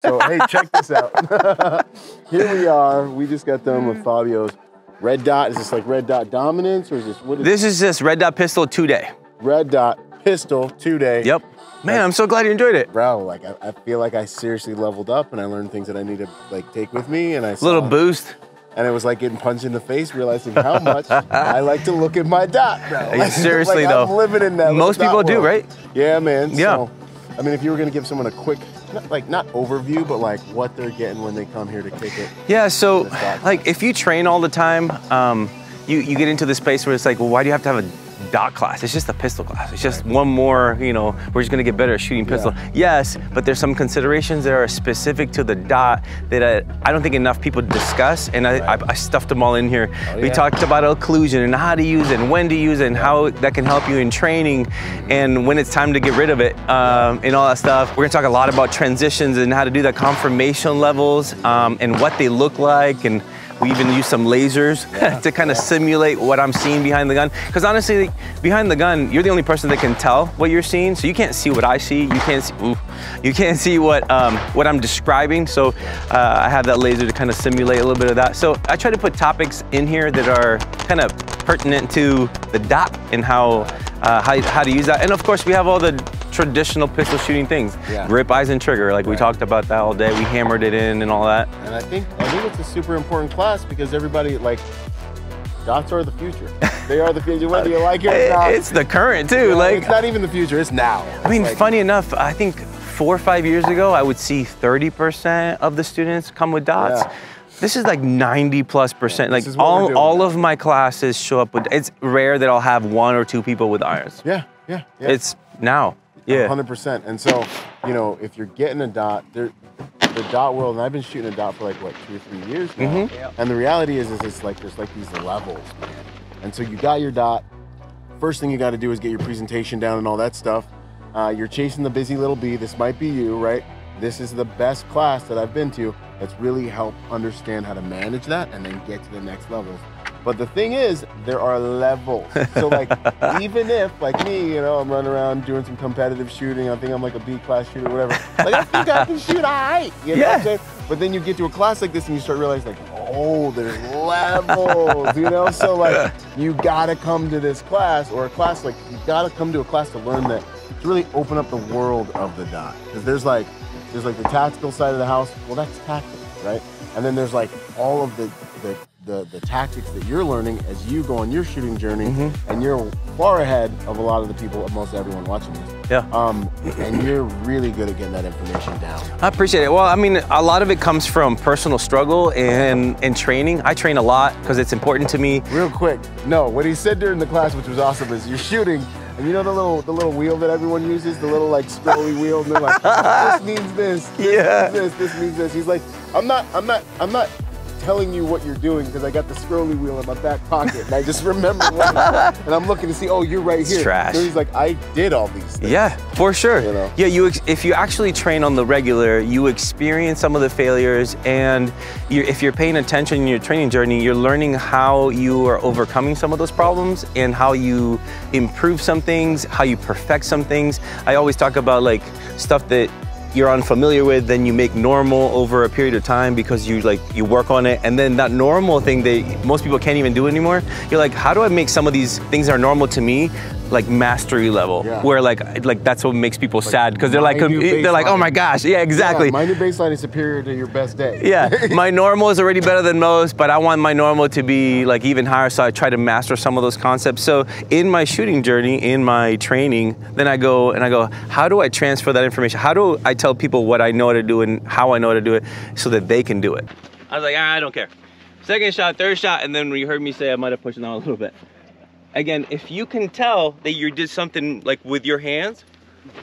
So, hey, check this out. Here we are. We just got done with Fabio's red dot. Is this like red dot dominance or is this, what is This is just red dot pistol 2-day. Red dot pistol 2-day. Yep. Man, I'm so glad you enjoyed it. Bro, like I feel like I seriously leveled up and I learned things that I need to like take with me, and I saw, Little boost. and it was like getting punched in the face, realizing how much I like to look at my dot, bro. Like, Seriously like, though. I'm living in that. Most people do, right? Yeah, man. Yeah. So, I mean, if you were gonna give someone a quick, not overview, but like what they're getting when they come here to kick it. Yeah, so like if you train all the time, you get into this space where it's like, well, why do you have to have a dot class? It's just a pistol class. It's just one more, you know, we're just gonna get better at shooting pistol. Yeah. Yes, but there's some considerations that are specific to the dot that I don't think enough people discuss, and I stuffed them all in here. We talked about occlusion and how to use it and when to use it and how that can help you in training and when it's time to get rid of it and all that stuff. We're gonna talk a lot about transitions and how to do that, conformation levels and what they look like, and we even use some lasers to kind of simulate what I'm seeing behind the gun. Because honestly, behind the gun, you're the only person that can tell what you're seeing. So you can't see what I see. You can't see, you can't see what I'm describing. So I have that laser to kind of simulate a little bit of that. So I try to put topics in here that are kind of pertinent to the dot and how to use that. And of course, we have all the traditional pistol shooting things. Grip, eyes, and trigger. Like we talked about that all day. We hammered it in and all that. And I think it's a super important class because everybody, like, dots are the future. They are the future, whether you like it or not. It's the current too. Like, it's not even the future, it's now. I mean, like, funny enough, I think 4 or 5 years ago, I would see 30% of the students come with dots. Yeah. This is like 90+%. Yeah, like this is what we're doing all now. of my classes show up with, it's rare that I'll have 1 or 2 people with irons. Yeah. It's now. Yeah. 100%. And so, you know, if you're getting a dot, the dot world, and I've been shooting a dot for like, what, 2 or 3 years now. And the reality is it's like, there's like these levels, man. And so you got your dot. First thing you got to do is get your presentation down and all that stuff. You're chasing the busy little bee. This might be you, right? This is the best class that I've been to that's really helped understand how to manage that and then get to the next levels. But the thing is, there are levels. So like, even if, like me, you know, I'm running around doing some competitive shooting, I think I'm like a B-class shooter, whatever. Like, I think I can shoot all right, you know what I'm saying? But then you get to a class like this and you start realizing, like, oh, there's levels, you know? So like, you gotta come to this class, or a class, like, you gotta come to a class to learn that, to really open up the world of the dot. Because there's like the tactical side of the house. Well, that's tactics, right? And then there's like all of the tactics that you're learning as you go on your shooting journey, and you're far ahead of a lot of the people, of most everyone watching this. And you're really good at getting that information down. I appreciate it. Well, I mean, a lot of it comes from personal struggle and training. I train a lot because it's important to me. Real quick, no, what he said during the class, which was awesome, is you're shooting, and you know the little wheel that everyone uses, the little like scrolly wheel, and they're like, this means this, this means this. He's like, I'm not telling you what you're doing because I got the scrolly wheel in my back pocket and I just remember one, and I'm looking to see, oh, you're right here. It's trash. So he's like, I did all these things. Yeah, for sure. You know? Yeah, if you actually train on the regular, you experience some of the failures, and if you're paying attention in your training journey, you're learning how you are overcoming some of those problems and how you improve some things, how you perfect some things. I always talk about like stuff that you're unfamiliar with, then you make normal over a period of time because you work on it, and then that normal thing that most people can't even do anymore, you're like, how do I make some of these things that are normal to me like mastery level, where like that's what makes people sad, because they're like, oh my gosh, yeah, exactly. Yeah, my new baseline is superior to your best day. Yeah, my normal is already better than most, but I want my normal to be like even higher, so I try to master some of those concepts. So in my shooting journey, in my training, then I go, how do I transfer that information? How do I tell people what I know how to do and how I know how to do it so that they can do it? I was like, I don't care. Second shot, third shot, and then when you heard me say I might have pushed it down a little bit. Again, if you can tell that you did something like with your hands,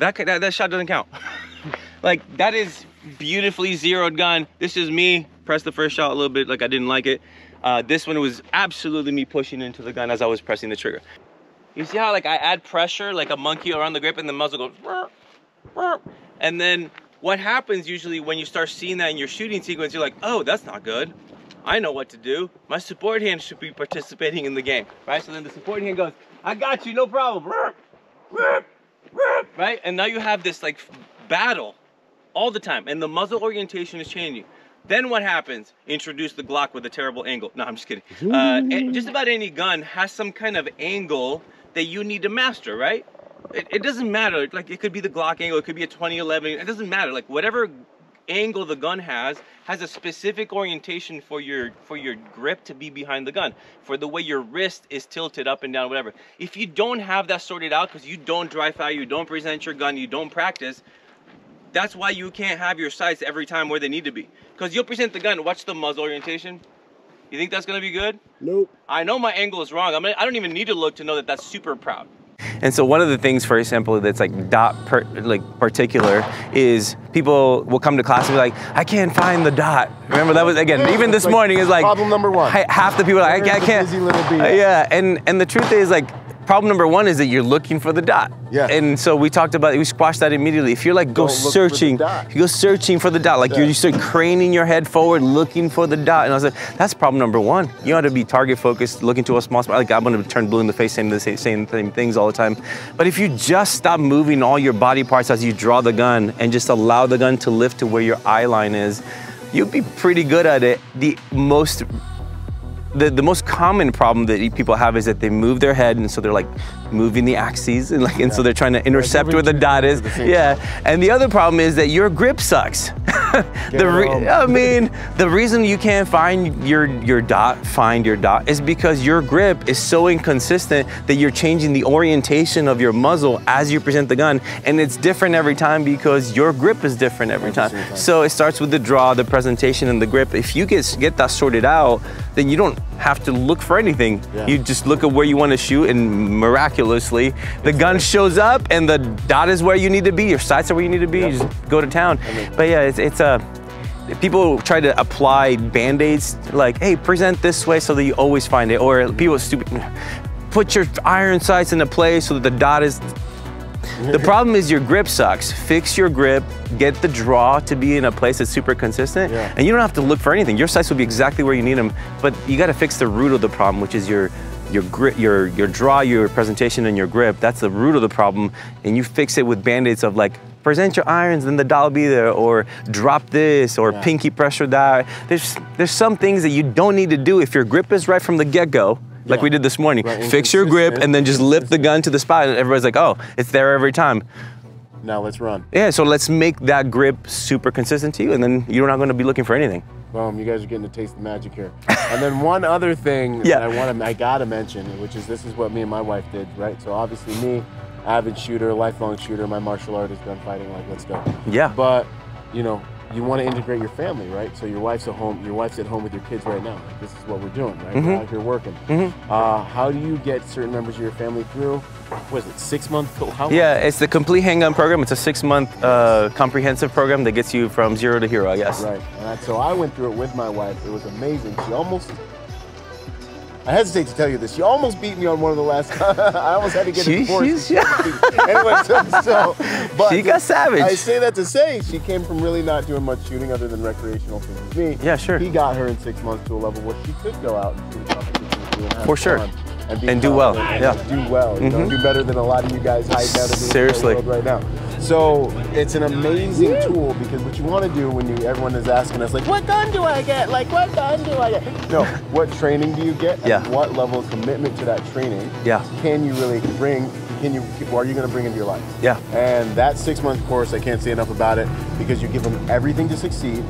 that shot doesn't count. Like, that is beautifully zeroed gun. This is me, pressed the first shot a little bit like I didn't like it. This one was absolutely me pushing into the gun as I was pressing the trigger. You see how like I add pressure like a monkey around the grip and the muzzle goes, "Rrr, rrr." And then what happens usually when you start seeing that in your shooting sequence, you're like, oh, that's not good. I know what to do. My support hand should be participating in the game, right? So then the support hand goes, I got you, no problem. Right? And now you have this like battle all the time, and the muzzle orientation is changing. Then what happens? Introduce the Glock with a terrible angle. No, I'm just kidding. Just about any gun has some kind of angle that you need to master, right? It doesn't matter. Like, it could be the Glock angle, it could be a 2011. It doesn't matter. Like, whatever angle the gun has a specific orientation for your grip to be behind the gun, for the way your wrist is tilted up and down, whatever. If you don't have that sorted out because you don't dry fire, you don't present your gun, you don't practice, that's why you can't have your sights every time where they need to be. Because you'll present the gun, watch the muzzle orientation. You think that's gonna be good? Nope. I know my angle is wrong. I don't even need to look to know that that's super proud. And so one of the things, for example, that's like particular is people will come to class and be like, I can't find the dot. Remember that was, again, even this morning is like problem number one. Half the people are like, I can't. Busy little bee. Yeah, and the truth is, like, problem number one is that you're looking for the dot. Yeah. And so we talked about it, we squashed that immediately. If you're like, go searching, if you go searching for the dot, like you start craning your head forward, looking for the dot. And I was like, that's problem number one. You ought to be target focused, looking to a small spot. Like, I'm gonna turn blue in the face, saying the same things all the time. But if you just stop moving all your body parts as you draw the gun and just allow the gun to lift to where your eye line is, you'll be pretty good at it. The most common problem that people have is that they move their head, and so they're like moving the axes, and like, and so they're trying to intercept where the dot is. Yeah, and the other problem is that your grip sucks. The reason you can't find your dot is because your grip is so inconsistent that you're changing the orientation of your muzzle as you present the gun, and it's different every time because your grip is different every time. So it starts with the draw, the presentation, and the grip. If you get that sorted out, then you don't have to look for anything. Yeah. You just look at where you want to shoot, and miraculously the gun shows up and the dot is where you need to be, your sights are where you need to be. Yep. You just go to town. But yeah, it's people try to apply band-aids, like, hey, present this way so that you always find it, or people put your iron sights into place so that the dot is. The problem is your grip sucks. Fix your grip, get the draw to be in a place that's super consistent, and you don't have to look for anything. Your sights will be exactly where you need them, but you got to fix the root of the problem, which is your grip, your draw, your presentation, and your grip. That's the root of the problem, and you fix it with band-aids of like, present your irons, then the dot will be there, or drop this, or pinky pressure that. There's some things that you don't need to do if your grip is right from the get-go. Like we did this morning. Fix your grip and then just lift the gun to the spot, and everybody's like, oh, it's there every time. Now let's run. Yeah, so let's make that grip super consistent to you, and then you're not going to be looking for anything. Boom, you guys are getting to taste the magic here. And then one other thing that I gotta mention, which is this is what me and my wife did, right? So obviously me, avid shooter, lifelong shooter, my martial art is gunfighting, like, let's go. Yeah. But, you know, you want to integrate your family, right? So your wife's at home with your kids right now. Like, this is what we're doing, right? We're out here working. How do you get certain members of your family through? What is it, 6 months? Yeah, it's the Complete Handgun program. It's a 6-month comprehensive program that gets you from zero to hero, I guess. Right. So I went through it with my wife. It was amazing. She almost, I hesitate to tell you this, she almost beat me on one of the last, I almost had to get it forced. Anyway, but she got savage. I say that to say, she came from really not doing much shooting other than recreational things with me. Yeah, sure. He got her in 6 months to a level where she could go out and shoot competitions and have for sure. fun and do well. Do well. You know, do better than a lot of you guys hiding out in the world right now. So it's an amazing tool, because what you want to do when everyone is asking us, like, what gun do I get? Like, what gun do I get? No, what training do you get? And what level of commitment to that training can you really bring? Are you going to bring into your life? Yeah. And that 6-month course, I can't say enough about it, because you give them everything to succeed,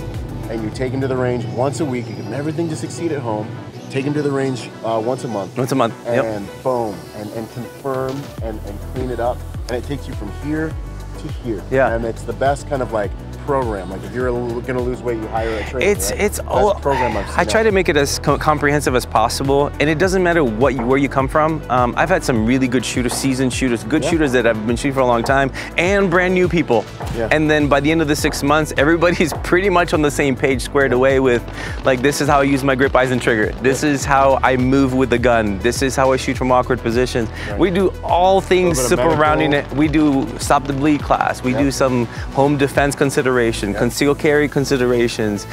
and you take them to the range once a week. You give them everything to succeed at home. Take them to the range once a month. Once a month, and boom, and confirm and clean it up. And it takes you from here to here. Yeah. And it's the best kind of like program. Like if you're gonna lose weight, you hire a trainer. It's all program I try to make it as comprehensive as possible, and it doesn't matter where you come from. I've had some really good shooters, seasoned shooters, good shooters that have been shooting for a long time, and brand new people. Yeah. And then by the end of the 6 months, everybody's pretty much on the same page, squared away with, like, this is how I use my grip, eyes, and trigger. This is how I move with the gun. This is how I shoot from awkward positions. Right. We do all things surrounding it. We do stop the bleed class. We do some home defense considerations. Concealed carry considerations.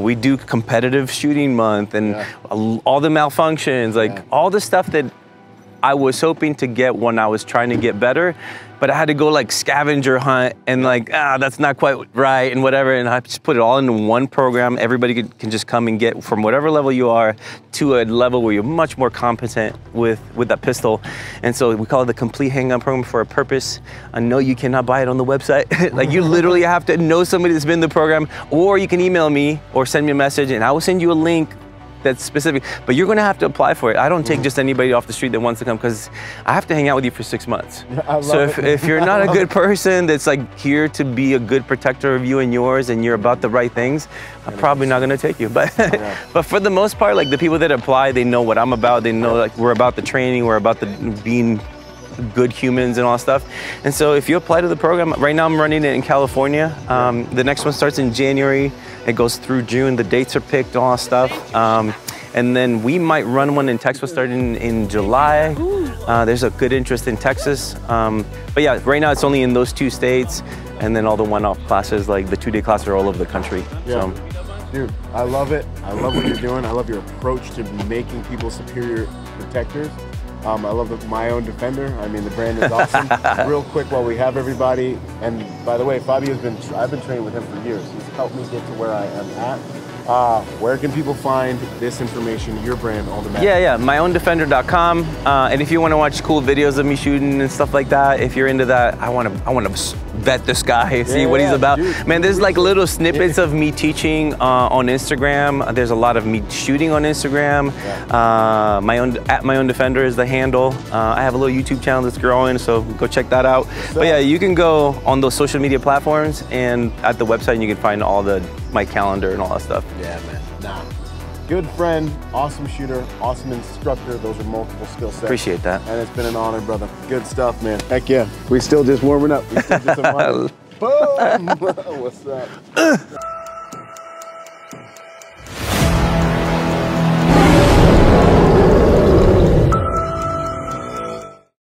We do competitive shooting month, and all the malfunctions, like all the stuff that I was hoping to get when I was trying to get better. but I had to go like scavenger hunt and like, that's not quite right and whatever. And I just put it all into one program. Everybody can just come and get from whatever level you are to a level where you're much more competent with that pistol. And so we call it the Complete Handgun Program for a purpose. I know you cannot buy it on the website. Like you literally have to know somebody that's been in the program, or you can email me or send me a message and I will send you a link that's specific, but you're gonna have to apply for it. I don't take just anybody off the street that wants to come, because I have to hang out with you for 6 months. So if you're not a good person that's like here to be a good protector of you and yours, and you're about the right things, I'm probably not gonna take you. But but for the most part, like the people that apply, they know what I'm about. They know like we're about the training, we're about the being good humans and all that stuff. And so if you apply to the program, right now I'm running it in California. The next one starts in January. It goes through June. The dates are picked, all that stuff. And then we might run one in Texas starting in July. There's a good interest in Texas. But yeah, right now it's only in those 2 states. And then all the one-off classes, like the 2-day classes, are all over the country. Yeah. So. Dude, I love it. I love what you're doing. I love your approach to making people superior protectors. I love My Own Defender. I mean, the brand is awesome. Real quick while we have everybody, and by the way, Fabio's I've been training with him for years. He's helped me get to where I am at. Where can people find this information, your brand, all the magic? Yeah, myown.defender.com. And if you want to watch cool videos of me shooting and stuff like that, if you're into that, I want to vet this guy, see what he's about. Dude, man, there's like little snippets of me teaching on Instagram. There's a lot of me shooting on Instagram. At My Own Defender is the handle. I have a little YouTube channel that's growing, so go check that out. But yeah, you can go on those social media platforms and at the website, and you can find all my calendar and all that stuff. Yeah, man. Nah. Good friend, awesome shooter, awesome instructor. Those are multiple skill sets. Appreciate that. And it's been an honor, brother. Good stuff, man. Heck yeah. We still just warming up. We still just Boom! What's up?